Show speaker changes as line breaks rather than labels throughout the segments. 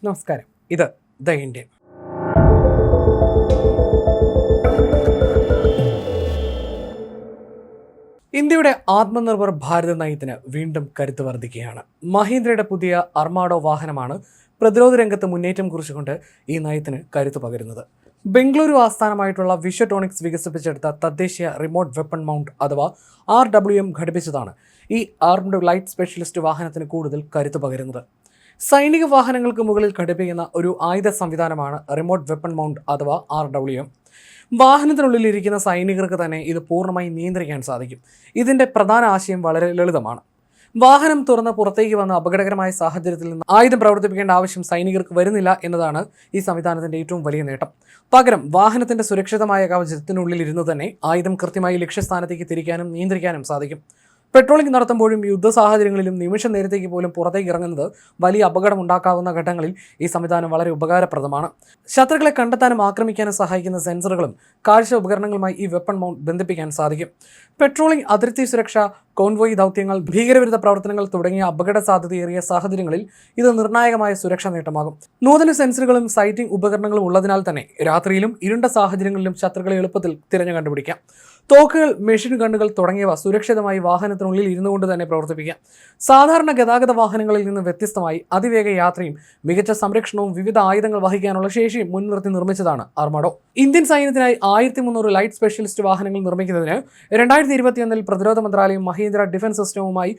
നമസ്കാരം. ഇത് the Indian. ഇന്ത്യയുടെ ആത്മനിർഭർ ഭാരത് നയത്തിന് വീണ്ടും കരുത്ത് വർദ്ധിക്കുകയാണ്. മഹീന്ദ്രയുടെ പുതിയ അർമാഡോ വാഹനമാണ് പ്രതിരോധ രംഗത്ത് മുന്നേറ്റം കുറിച്ചുകൊണ്ട് ഈ നയത്തിന് കരുത്ത് പകരുന്നത്. ബംഗളൂരു ആസ്ഥാനമായിട്ടുള്ള വിശ്വടോണിക്സ് വികസിപ്പിച്ചെടുത്ത തദ്ദേശീയ റിമോട്ട് വെപ്പൺ മൗണ്ട് അഥവാ RWM ഘടിപ്പിച്ചതാണ് ഈ ആർംഡ് ലൈറ്റ് സ്പെഷ്യലിസ്റ്റ് വാഹനത്തിന് കൂടുതൽ കരുത്ത് പകരുന്നത്. സൈനിക വാഹനങ്ങൾക്ക് മുകളിൽ ഘടിപ്പിക്കുന്ന ഒരു ആയുധ സംവിധാനമാണ് റിമോട്ട് വെപ്പൺ മൗണ്ട് അഥവാ RWM. വാഹനത്തിനുള്ളിൽ ഇരിക്കുന്ന സൈനികർക്ക് തന്നെ ഇത് പൂർണ്ണമായി നിയന്ത്രിക്കാൻ സാധിക്കും. ഇതിൻ്റെ പ്രധാന ആശയം വളരെ ലളിതമാണ്. വാഹനം തുറന്ന് പുറത്തേക്ക് വന്ന അപകടകരമായ സാഹചര്യത്തിൽ നിന്ന് ആയുധം പ്രവർത്തിപ്പിക്കേണ്ട ആവശ്യം സൈനികർക്ക് വരുന്നില്ല എന്നതാണ് ഈ സംവിധാനത്തിൻ്റെ ഏറ്റവും വലിയ നേട്ടം. പകരം വാഹനത്തിൻ്റെ സുരക്ഷിതമായ കവചത്തിനുള്ളിൽ ഇരുന്ന് തന്നെ ആയുധം കൃത്യമായി ലക്ഷ്യസ്ഥാനത്തേക്ക് തിരിക്കാനും നിയന്ത്രിക്കാനും സാധിക്കും. പെട്രോളിംഗ് നടത്തുമ്പോഴും യുദ്ധ സാഹചര്യങ്ങളിലും നിമിഷ നേരത്തേക്ക് പോലും പുറത്തേക്ക് ഇറങ്ങുന്നത് വലിയ അപകടമുണ്ടാക്കാവുന്ന ഘട്ടങ്ങളിൽ ഈ സംവിധാനം വളരെ ഉപകാരപ്രദമാണ്. ശത്രുക്കളെ കണ്ടെത്താനും ആക്രമിക്കാനും സഹായിക്കുന്ന സെൻസറുകളും കാഴ്ച ഉപകരണങ്ങളുമായി ഈ വെപ്പൺ മൗണ്ട് ബന്ധിപ്പിക്കാൻ സാധിക്കും. പെട്രോളിംഗ്, അതിർത്തി സുരക്ഷ, കോൺവോയ് ദൗത്യങ്ങൾ, ഭീകരവിരുദ്ധ പ്രവർത്തനങ്ങൾ തുടങ്ങിയ അപകട സാധ്യതയേറിയ സാഹചര്യങ്ങളിൽ ഇത് നിർണായകമായ സുരക്ഷാ നേട്ടമാകും. നൂതന സെൻസറുകളും സൈറ്റിംഗ് ഉപകരണങ്ങളും ഉള്ളതിനാൽ തന്നെ രാത്രിയിലും ഇരുണ്ട സാഹചര്യങ്ങളിലും ശത്രുക്കളെ എളുപ്പത്തിൽ തിരഞ്ഞു കണ്ടുപിടിക്കാം. തോക്കുകൾ, മെഷീൻ ഗണ്ണുകൾ തുടങ്ങിയവ സുരക്ഷിതമായി വാഹനത്തിനുള്ളിൽ ഇരുന്നുകൊണ്ട് തന്നെ പ്രവർത്തിപ്പിക്കാം. സാധാരണ ഗതാഗത വാഹനങ്ങളിൽ നിന്ന് വ്യത്യസ്തമായി അതിവേഗ യാത്രയും മികച്ച സംരക്ഷണവും വിവിധ ആയുധങ്ങൾ വഹിക്കാനുള്ള ശേഷിയും മുൻനിർത്തി നിർമ്മിച്ചതാണ് അർമാഡോ. ഇന്ത്യൻ സൈന്യത്തിനായി 1300 ലൈറ്റ് സ്പെഷ്യലിസ്റ്റ് വാഹനങ്ങൾ നിർമ്മിക്കുന്നതിന് 2021 പ്രതിരോധ മന്ത്രാലയം മഹീന്ദ്ര ഡിഫൻസ് സിസ്റ്റവുമായി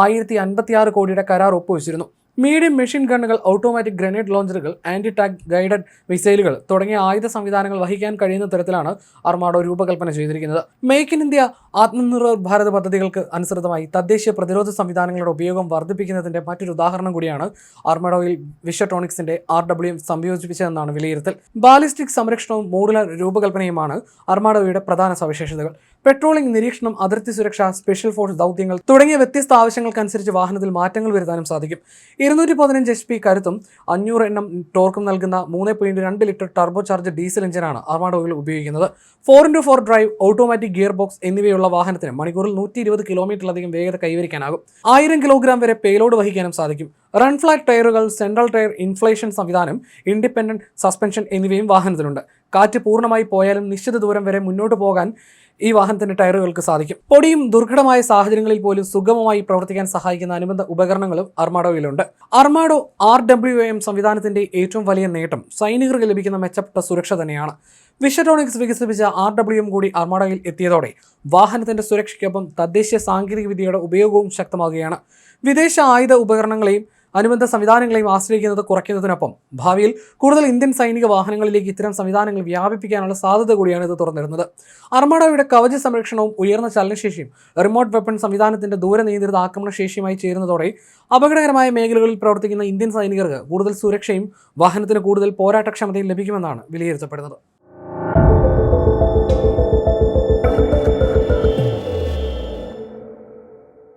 1056 കോടിയുടെ കരാർ ഒപ്പുവെച്ചിരുന്നു. മീഡിയം മെഷീൻ ഗണ്ണുകൾ, ഓട്ടോമാറ്റിക് ഗ്രനേഡ് ലോഞ്ചറുകൾ, ആന്റി ടാങ്ക് ഗൈഡഡ് മിസൈലുകൾ തുടങ്ങിയ ആയുധ സംവിധാനങ്ങൾ വഹിക്കാൻ കഴിയുന്ന തരത്തിലാണ് അർമാഡോ രൂപകൽപ്പന ചെയ്തിരിക്കുന്നത്. Make in India, Atmanirbhar Bharat പദ്ധതികൾക്ക് അനുസൃതമായി തദ്ദേശീയ പ്രതിരോധ സംവിധാനങ്ങളുടെ ഉപയോഗം വർദ്ധിപ്പിക്കുന്നതിന്റെ മറ്റൊരു ഉദാഹരണം കൂടിയാണ് അർമാഡോയിൽ വിശ്വടോണിക്സിന്റെ RWM സംയോജിപ്പിച്ചതെന്നാണ് വിലയിരുത്തൽ. ബാലിസ്റ്റിക് സംരക്ഷണവും മോഡുലർ രൂപകൽപ്പനയുമാണ് അർമാഡോയുടെ പ്രധാന സവിശേഷതകൾ. പെട്രോളിംഗ്, നിരീക്ഷണം, അതിർത്തി സുരക്ഷ, സ്പെഷ്യൽ ഫോഴ്സ് ദൗത്യങ്ങൾ തുടങ്ങിയ വ്യത്യസ്ത ആവശ്യങ്ങൾക്കനുസരിച്ച് വാഹനത്തിൽ മാറ്റങ്ങൾ വരുത്താനും സാധിക്കും. 215 HP കരുത്തും 500 Nm ടോർക്കും നൽകുന്ന 3.2 ലിറ്റർ ടർബോ ചാർജ് ഡീസൽ എഞ്ചിനാണ് അർമാഡോയിൽ ഉപയോഗിക്കുന്നത്. 4x4 drive, automatic gear box എന്നിവയുള്ള വാഹനത്തിന് മണിക്കൂറിൽ 120 കിലോമീറ്ററിലധികം വേഗത കൈവരിക്കാനാകും. 1000 കിലോഗ്രാം വരെ പേലോഡ് വഹിക്കാനും സാധിക്കും. റൺ ഫ്ലാറ്റ് ടയറുകൾ, സെൻട്രൽ ടയർ ഇൻഫ്ലേഷൻ സംവിധാനം, ഇൻഡിപെൻഡന്റ് സസ്പെൻഷൻ എന്നിവയും വാഹനത്തിലുണ്ട്. കാറ്റ് പൂർണ്ണമായി പോയാലും നിശ്ചിത ദൂരം വരെ മുന്നോട്ട് പോകാൻ ഈ വാഹനത്തിന്റെ ടയറുകൾക്ക് സാധിക്കും. പൊടിയും ദുർഘടമായ സാഹചര്യങ്ങളിൽ പോലും സുഗമമായി പ്രവർത്തിക്കാൻ സഹായിക്കുന്ന അനുബന്ധ ഉപകരണങ്ങളും അർമാഡോയിലുണ്ട്. അർമാഡോ RWM സംവിധാനത്തിന്റെ ഏറ്റവും വലിയ നേട്ടം സൈനികർക്ക് ലഭിക്കുന്ന മെച്ചപ്പെട്ട സുരക്ഷ തന്നെയാണ്. വിശ്വടോണിക്സ് വികസിപ്പിച്ച RWM കൂടി അർമാഡോയിൽ എത്തിയതോടെ വാഹനത്തിന്റെ സുരക്ഷയ്ക്കൊപ്പം തദ്ദേശീയ സാങ്കേതിക വിദ്യയുടെ ഉപയോഗവും ശക്തമാകുകയാണ്. വിദേശ ആയുധ ഉപകരണങ്ങളെയും അനുബന്ധ സംവിധാനങ്ങളെയും ആശ്രയിക്കുന്നത് കുറയ്ക്കുന്നതിനൊപ്പം ഭാവിയിൽ കൂടുതൽ ഇന്ത്യൻ സൈനിക വാഹനങ്ങളിലേക്ക് ഇത്തരം സംവിധാനങ്ങൾ വ്യാപിപ്പിക്കാനുള്ള സാധ്യത കൂടിയാണ് ഇത് തുറന്നിടുന്നത്. അർമാഡോയുടെ കവച സംരക്ഷണവും ഉയർന്ന ചലനശേഷിയും റിമോട്ട് വെപ്പൺ സംവിധാനത്തിന്റെ ദൂരനിയന്ത്രിത ആക്രമണ ശേഷിയുമായി ചേരുന്നതോടെ അപകടകരമായ മേഖലകളിൽ പ്രവർത്തിക്കുന്ന ഇന്ത്യൻ സൈനികർക്ക് കൂടുതൽ സുരക്ഷയും വാഹനത്തിന് കൂടുതൽ പോരാട്ടക്ഷമതയും ലഭിക്കുമെന്നാണ് വിലയിരുത്തപ്പെടുന്നത്.